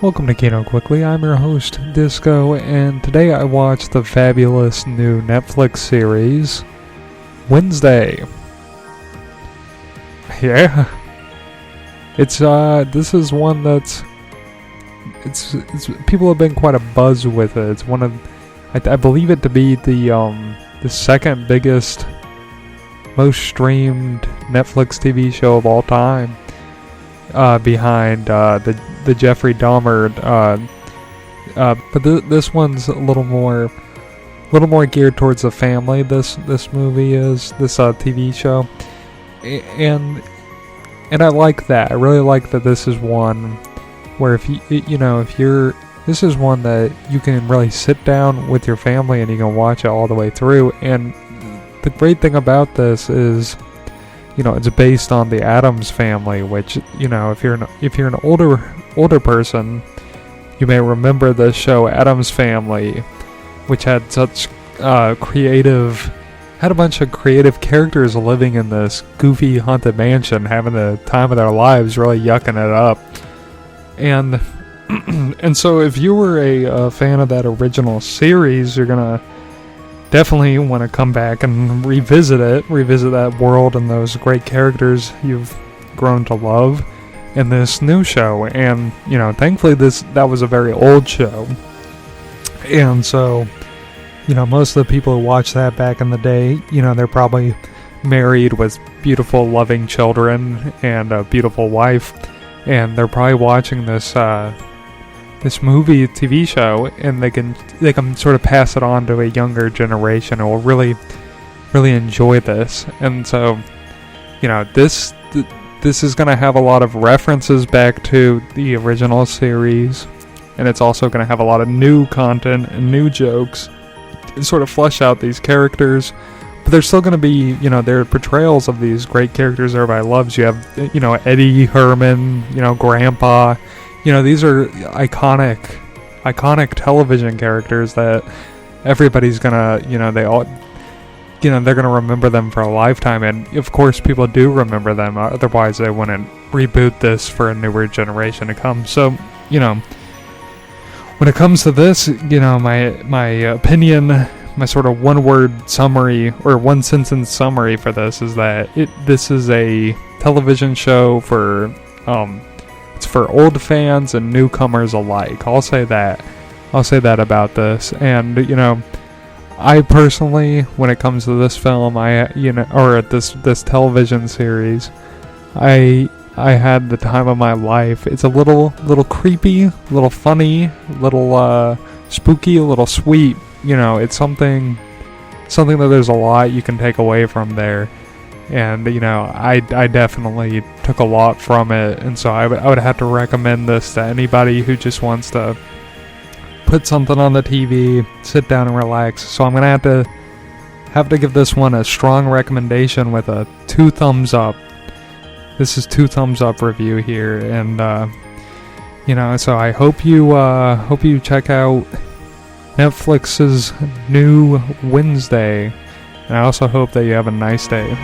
Welcome to Kino Quickly. I'm your host, Disco, and today I watched the fabulous new Netflix series, Wednesday. Yeah. This is one that's, it's people have been quite a buzz with it. It's one of, I believe it to be the second biggest, most streamed Netflix TV show of all time. Behind the Jeffrey Dahmer, but this one's a little more geared towards the family. This movie is this TV show, and I like that. I really like that. This is one where this is one that you can really sit down with your family and you can watch it all the way through. And the great thing about this is, it's based on the Addams Family, which, if you're an older person, you may remember the show Addams Family, which had such had a bunch of creative characters living in this goofy haunted mansion, having the time of their lives, really yucking it up. And and so if you were a fan of that original series, you're gonna definitely want to come back and revisit that world and those great characters you've grown to love in this new show. And, thankfully that was a very old show. And so, most of the people who watched that back in the day, they're probably married with beautiful, loving children and a beautiful wife. And they're probably watching this movie TV show, and they can sort of pass it on to a younger generation who will really enjoy this. And so, this is going to have a lot of references back to the original series, and it's also going to have a lot of new content and new jokes and sort of flesh out these characters. But there's still going to be, their portrayals of these great characters everybody loves. You have, Eddie Herman, Grandpa. These are iconic television characters that everybody's gonna, they're gonna remember them for a lifetime. And of course, people do remember them. Otherwise, they wouldn't reboot this for a newer generation to come. So, when it comes to this, my opinion, my sort of one-word summary or one-sentence summary for this is that this is a television show for it's for old fans and newcomers alike. I'll say that about this. And I personally, when it comes to this film, or this television series, I had the time of my life. It's a little creepy, a little funny, a little spooky, a little sweet. It's something that there's a lot you can take away from there. And, I definitely took a lot from it. And so I would have to recommend this to anybody who just wants to put something on the TV, sit down and relax. So I'm going to have to give this one a strong recommendation with a 2 thumbs up. This is 2 thumbs up review here. And, so I hope you check out Netflix's new Wednesday. And I also hope that you have a nice day.